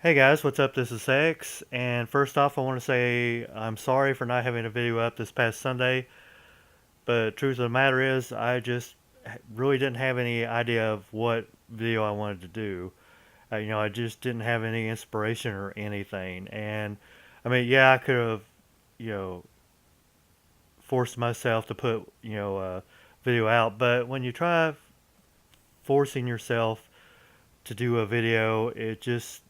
Hey guys, what's up? This is X, and first off, I want to say I'm sorry for not having a video up this past Sunday, but truth of the matter is, I just really didn't have any idea of what video I wanted to do. I just didn't have any inspiration or anything, and I mean, yeah, I could have, you know, forced myself to put, a video out, but when you try forcing yourself to do a video, it just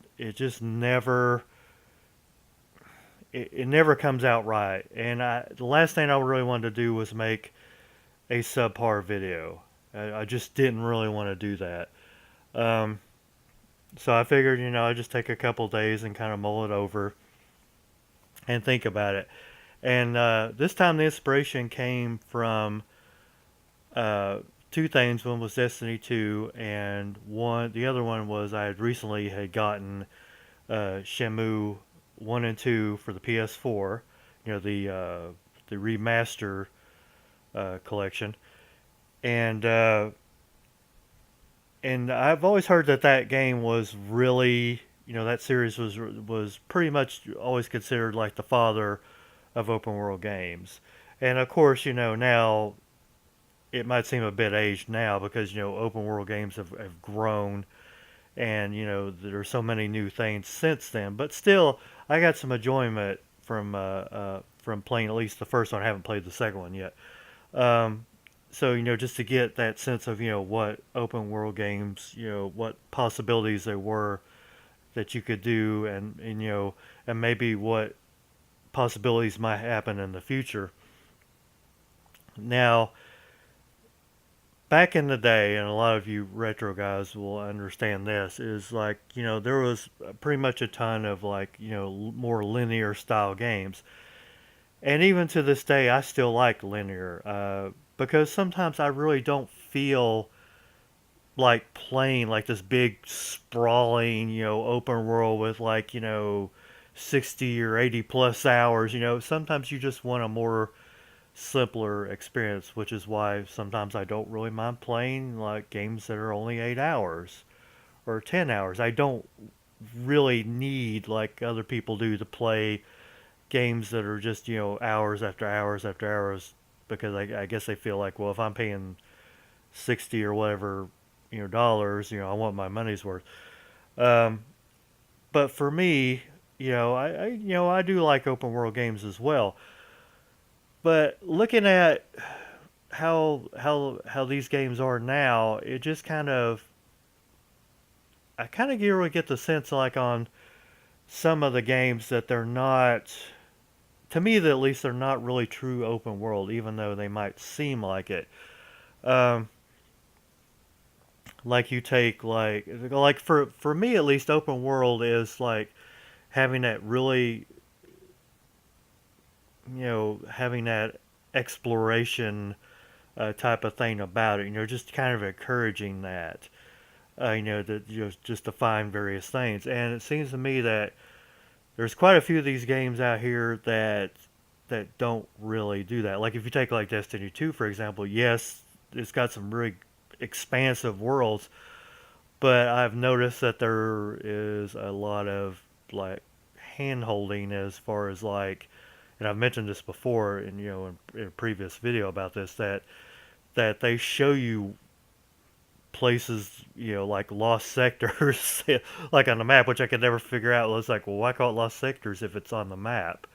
never never comes out right. And the last thing I really wanted to do was make a subpar video. I just didn't really want to do that. Um, so I figured, I'd just take a couple days and kind of mull it over and think about it. And this time the inspiration came from uh, two things. One was Destiny 2, and the other one was I had recently had gotten Shenmue 1 and 2 for the PS4. The remaster collection, and and I've always heard that that game was really, that series was pretty much always considered like the father of open world games. And of course, now it might seem a bit aged now because open world games have grown, and there are so many new things since then. But still, I got some enjoyment from playing at least the first one. I haven't played the second one yet. Um, so just to get that sense of what open world games, what possibilities there were that you could do, and and maybe what possibilities might happen in the future. Now, back in the day, and a lot of you retro guys will understand this, is like there was pretty much a ton of like more linear style games, and even to this day, I still like linear because sometimes I really don't feel like playing like this big sprawling, open world with like, 60 or 80 plus hours. Sometimes you just want a more simpler experience, which is why sometimes I don't really mind playing like games that are only 8 hours or 10 hours. I don't really need like other people do to play games that are just, hours after hours after hours because I guess they feel like, well, if I'm paying 60 or whatever dollars, I want my money's worth. um, but for me, I do like open world games as well, but looking at how these games are now, it just kind of, I kind of really get the sense like on some of the games that they're not, to me at least, they're not really true open world, even though they might seem like it. um, like you take like for me at least, open world is like having that really, having that exploration type of thing about it, just kind of encouraging that, that just to find various things. And it seems to me that there's quite a few of these games out here that don't really do that. Like if you take like Destiny 2 for example, yes, it's got some really expansive worlds, but I've noticed that there is a lot of like hand holding as far as like, and I've mentioned this before in in a previous video about this, that they show you places, like lost sectors, like on the map, which I could never figure out. It's like, well, why call it lost sectors if it's on the map?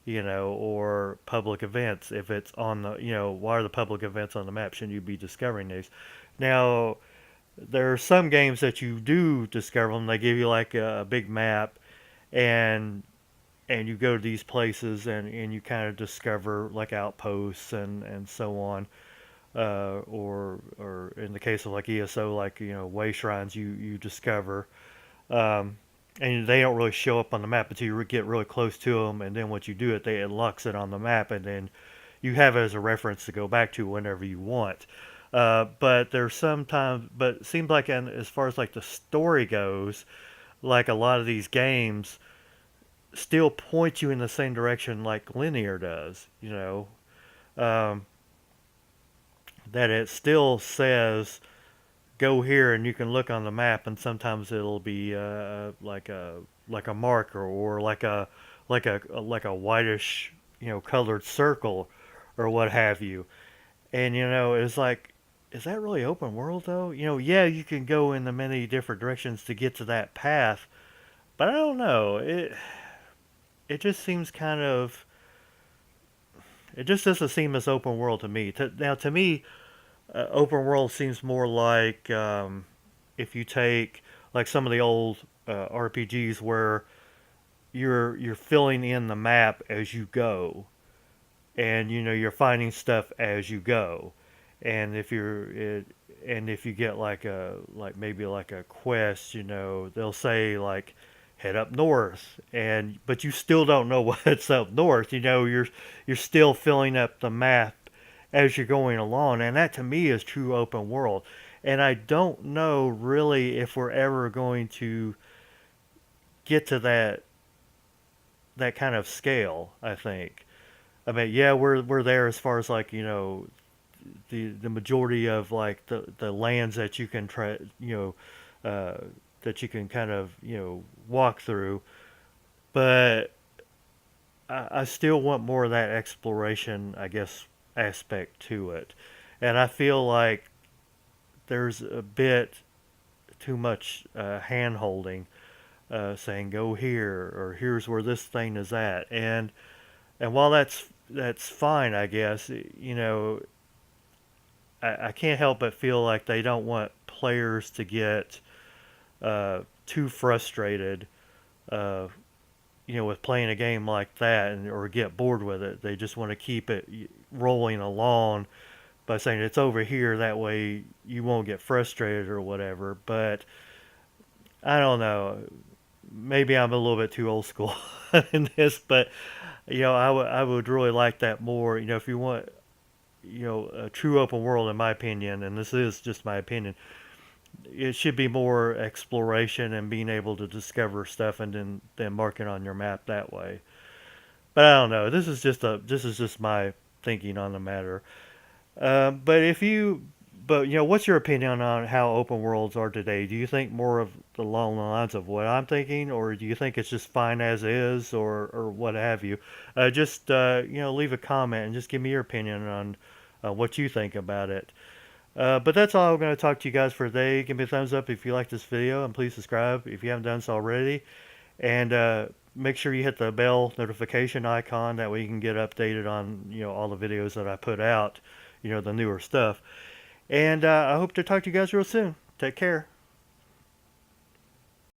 Or public events if it's on the, why are the public events on the map? Shouldn't you be discovering these? Now, there are some games that you do discover them. They give you like a big map, and you go to these places, and you kind of discover like outposts and so on. Or in the case of like ESO, like way shrines you discover, um, and they don't really show up on the map until you get really close to them. And then once you do it, it unlocks it on the map, and then you have it as a reference to go back to whenever you want. But there's sometimes, but it seems like, as far as like the story goes, like a lot of these games still point you in the same direction like linear does. Um, that it still says go here, and you can look on the map, and sometimes it'll be like a marker or like a whitish colored circle or what have you. And it's like, is that really open world though? Yeah, you can go in the many different directions to get to that path, but I don't know. It just seems kind of, it just doesn't seem as open world to me. Now, to me, open world seems more like if you take like some of the old RPGs where you're filling in the map as you go, and you're finding stuff as you go, and if you get like maybe like a quest, they'll say like head up north, and but you still don't know what's up north. You're still filling up the map as you're going along, and that to me is true open world. And I don't know really if we're ever going to get to that kind of scale. I think. I mean, yeah, we're there as far as like the majority of like the lands that you can that you can kind of walk through, but I still want more of that exploration, I guess, aspect to it, and I feel like there's a bit too much hand holding, saying go here or here's where this thing is at, and while that's fine, I guess, I can't help but feel like they don't want players to get too frustrated, uh, with playing a game like that, or get bored with it. They just want to keep it rolling along by saying it's over here. That way you won't get frustrated or whatever. But I don't know. Maybe I'm a little bit too old school in this, but I would really like that more. If you want, a true open world, in my opinion, and this is just my opinion, it should be more exploration and being able to discover stuff and then mark it on your map that way. But I don't know. This is just my thinking on the matter. But what's your opinion on how open worlds are today? Do you think more of along the lines of what I'm thinking, or do you think it's just fine as is, or what have you? Just leave a comment and just give me your opinion on what you think about it. But that's all I'm going to talk to you guys for today. Give me a thumbs up if you like this video, and please subscribe if you haven't done so already. And make sure you hit the bell notification icon. That way you can get updated on all the videos that I put out, the newer stuff. And I hope to talk to you guys real soon. Take care.